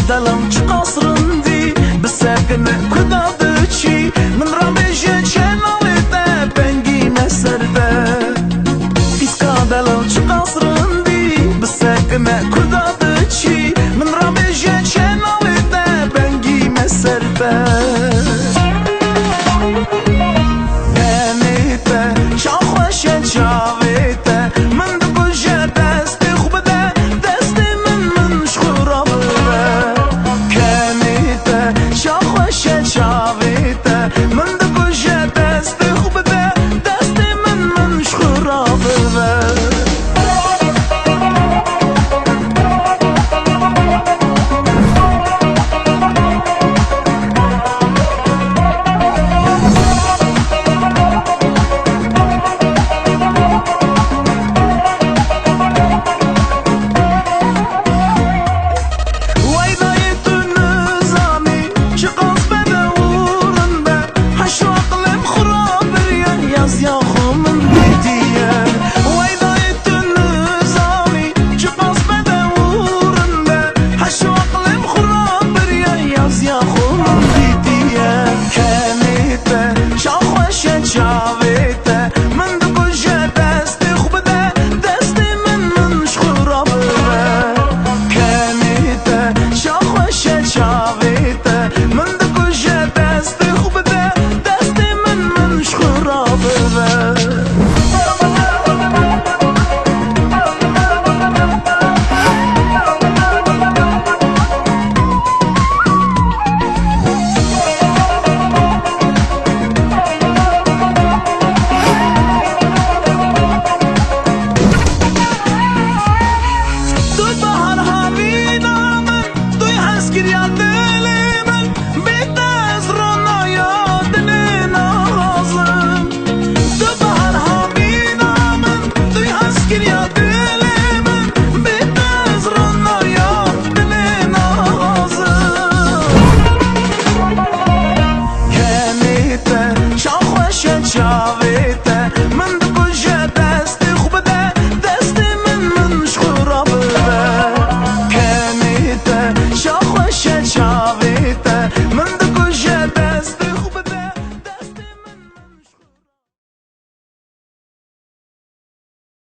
دلم چه قصرندی بسکن کداد چی من را بیشه چنالیده بنگی نسرده ایسکا دلم چه قصرندی بسکن کداد چی من را بیشه چنالیده بنگی مسرده بنیته شاخوشه چاویته من دکوشه دستی خوب ده دستی من شخورا بره کنیته شاخوشه چاویته من دکوشه دستی خوب ده دستی من شخورا بره job.